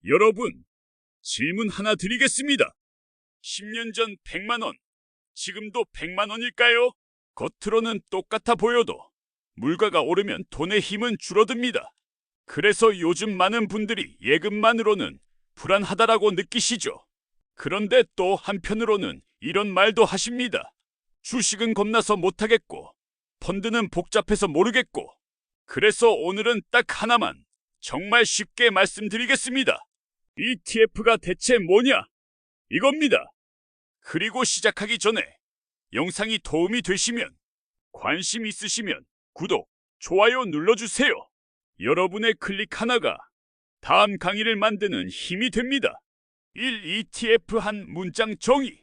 여러분, 질문 하나 드리겠습니다. 10년 전 100만 원, 지금도 100만 원일까요? 겉으로는 똑같아 보여도 물가가 오르면 돈의 힘은 줄어듭니다. 그래서 요즘 많은 분들이 예금만으로는 불안하다라고 느끼시죠. 그런데 또 한편으로는 이런 말도 하십니다. 주식은 겁나서 못하겠고, 펀드는 복잡해서 모르겠고, 그래서 오늘은 딱 하나만 정말 쉽게 말씀드리겠습니다. ETF가 대체 뭐냐? 이겁니다. 그리고 시작하기 전에 영상이 도움이 되시면, 관심 있으시면 구독, 좋아요 눌러주세요. 여러분의 클릭 하나가 다음 강의를 만드는 힘이 됩니다. 1. ETF 한 문장 정의.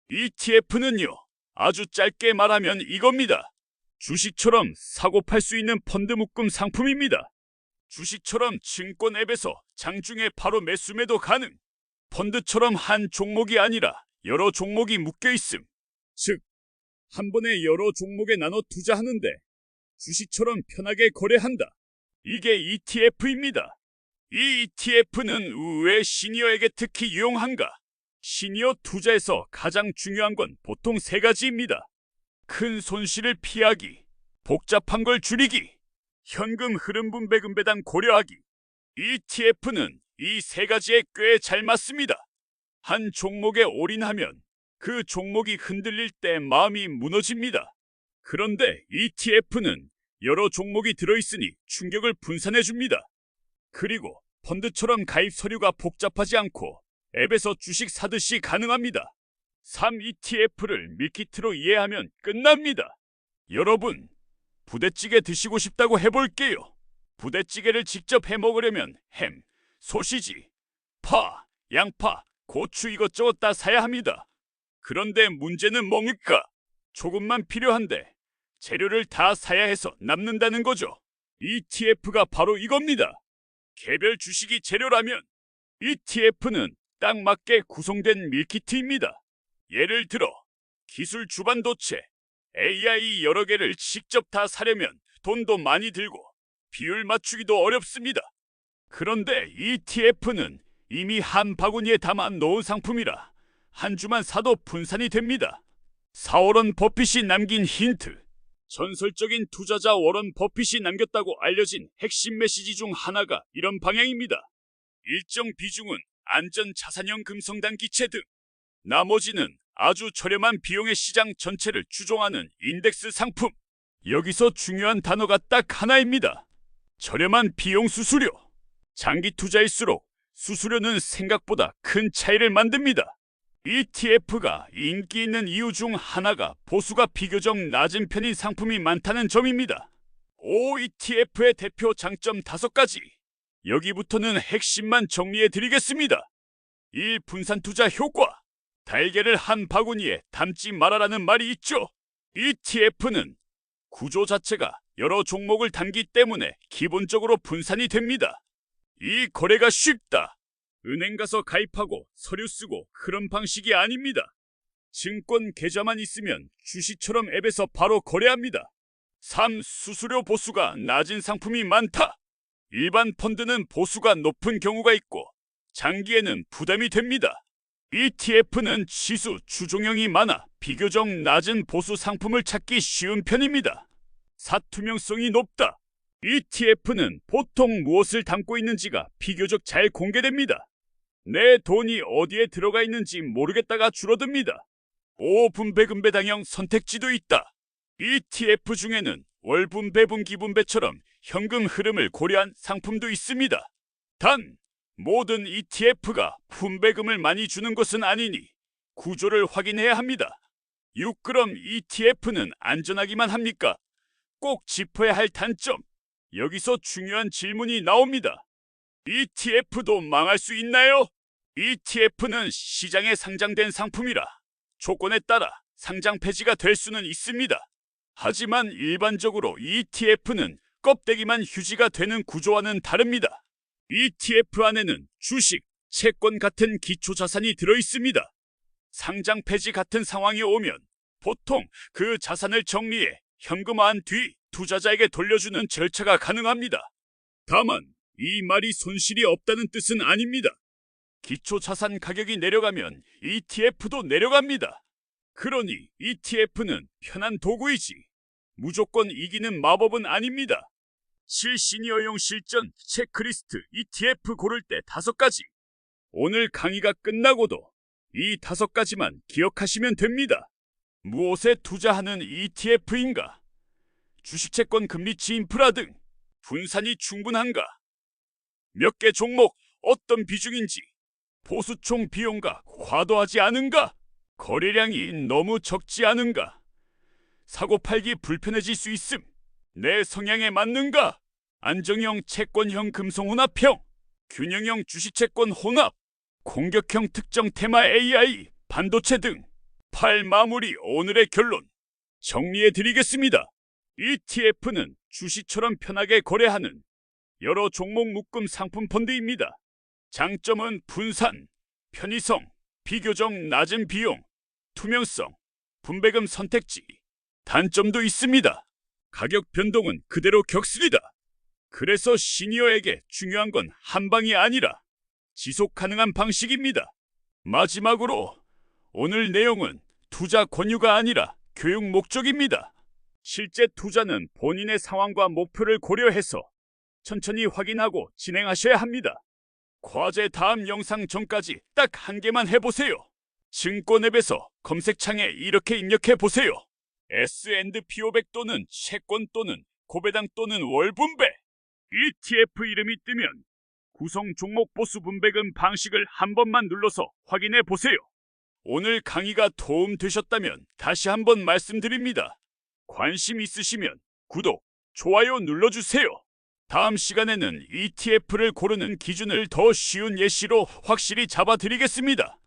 ETF는요, 아주 짧게 말하면 이겁니다. 주식처럼 사고 팔 수 있는 펀드 묶음 상품입니다. 주식처럼 증권 앱에서 장중에 바로 매수 매도 가능. 펀드처럼 한 종목이 아니라 여러 종목이 묶여 있음. 즉, 한 번에 여러 종목에 나눠 투자하는데 주식처럼 편하게 거래한다. 이게 ETF입니다. 이 ETF는 왜 시니어에게 특히 유용한가? 시니어 투자에서 가장 중요한 건 보통 세 가지입니다. 큰 손실을 피하기, 복잡한 걸 줄이기, 현금 흐름 분배 금배당 고려하기. ETF는 이 세 가지에 꽤 잘 맞습니다. 한 종목에 올인하면 그 종목이 흔들릴 때 마음이 무너집니다. 그런데 ETF는 여러 종목이 들어있으니 충격을 분산해줍니다. 그리고 펀드처럼 가입 서류가 복잡하지 않고 앱에서 주식 사듯이 가능합니다. 3. ETF를 밀키트로 이해하면 끝납니다. 여러분, 부대찌개 드시고 싶다고 해볼게요. 부대찌개를 직접 해먹으려면 햄, 소시지, 파, 양파, 고추 이것저것 다 사야 합니다. 그런데 문제는 뭡니까? 조금만 필요한데 재료를 다 사야 해서 남는다는 거죠. ETF가 바로 이겁니다. 개별 주식이 재료라면 ETF는 딱 맞게 구성된 밀키트입니다. 예를 들어 기술 주반도체, AI 여러 개를 직접 다 사려면 돈도 많이 들고 비율 맞추기도 어렵습니다. 그런데 ETF는 이미 한 바구니에 담아 놓은 상품이라 한 주만 사도 분산이 됩니다. 4. 워런 버핏이 남긴 힌트. 전설적인 투자자 워런 버핏이 남겼다고 알려진 핵심 메시지 중 하나가 이런 방향입니다. 일정 비중은 안전 자산형 금성단 기체 등, 나머지는 아주 저렴한 비용의 시장 전체를 추종하는 인덱스 상품. 여기서 중요한 단어가 딱 하나입니다. 저렴한 비용 수수료. 장기 투자일수록 수수료는 생각보다 큰 차이를 만듭니다. ETF가 인기 있는 이유 중 하나가 보수가 비교적 낮은 편인 상품이 많다는 점입니다. 5. ETF의 대표 장점 5가지. 여기부터는 핵심만 정리해 드리겠습니다. 1. 분산 투자 효과. 달걀을 한 바구니에 담지 말아라는 말이 있죠. ETF는 구조 자체가 여러 종목을 담기 때문에 기본적으로 분산이 됩니다. 이 거래가 쉽다. 은행 가서 가입하고 서류 쓰고 그런 방식이 아닙니다. 증권 계좌만 있으면 주식처럼 앱에서 바로 거래합니다. 3. 수수료 보수가 낮은 상품이 많다. 일반 펀드는 보수가 높은 경우가 있고 장기에는 부담이 됩니다. ETF는 지수 추종형이 많아 비교적 낮은 보수 상품을 찾기 쉬운 편입니다. 4. 투명성이 높다. ETF는 보통 무엇을 담고 있는지가 비교적 잘 공개됩니다. 내 돈이 어디에 들어가 있는지 모르겠다가 줄어듭니다. 5. 분배금배당형 선택지도 있다. ETF 중에는 월분배, 분기분배처럼 현금 흐름을 고려한 상품도 있습니다. 단, 모든 ETF가 분배금을 많이 주는 것은 아니니 구조를 확인해야 합니다. 6. 그럼 ETF는 안전하기만 합니까? 꼭 짚어야 할 단점. 여기서 중요한 질문이 나옵니다. ETF도 망할 수 있나요? ETF는 시장에 상장된 상품이라 조건에 따라 상장 폐지가 될 수는 있습니다. 하지만 일반적으로 ETF는 껍데기만 휴지가 되는 구조와는 다릅니다. ETF 안에는 주식, 채권 같은 기초자산이 들어있습니다. 상장 폐지 같은 상황이 오면 보통 그 자산을 정리해 현금화한 뒤 투자자에게 돌려주는 절차가 가능합니다. 다만 이 말이 손실이 없다는 뜻은 아닙니다. 기초 자산 가격이 내려가면 ETF도 내려갑니다. 그러니 ETF는 편한 도구이지 무조건 이기는 마법은 아닙니다. 7시니어용 실전 체크리스트 ETF 고를 때 5가지. 오늘 강의가 끝나고도 이 5가지만 기억하시면 됩니다. 무엇에 투자하는 ETF인가? 주식채권 금리치 인프라 등 분산이 충분한가? 몇 개 종목 어떤 비중인지 보수총 비용과 과도하지 않은가? 거래량이 너무 적지 않은가? 사고팔기 불편해질 수 있음. 내 성향에 맞는가? 안정형 채권형 금성혼합형, 균형형 주식채권 혼합, 공격형 특정 테마 AI, 반도체 등. 마무리 오늘의 결론 정리해드리겠습니다. ETF는 주식처럼 편하게 거래하는 여러 종목 묶음 상품 펀드입니다. 장점은 분산, 편의성, 비교적 낮은 비용, 투명성, 분배금 선택지. 단점도 있습니다. 가격 변동은 그대로 겪습니다. 그래서 시니어에게 중요한 건 한 방이 아니라 지속 가능한 방식입니다. 마지막으로 오늘 내용은 투자 권유가 아니라 교육 목적입니다. 실제 투자는 본인의 상황과 목표를 고려해서 천천히 확인하고 진행하셔야 합니다. 과제 다음 영상 전까지 딱 한 개만 해보세요. 증권 앱에서 검색창에 이렇게 입력해보세요. S&P 500 또는 채권 또는 고배당 또는 월분배. ETF 이름이 뜨면 구성 종목 보수 분배금 방식을 한 번만 눌러서 확인해 보세요. 오늘 강의가 도움 되셨다면 다시 한번 말씀드립니다. 관심 있으시면 구독, 좋아요 눌러주세요. 다음 시간에는 ETF를 고르는 기준을 더 쉬운 예시로 확실히 잡아드리겠습니다.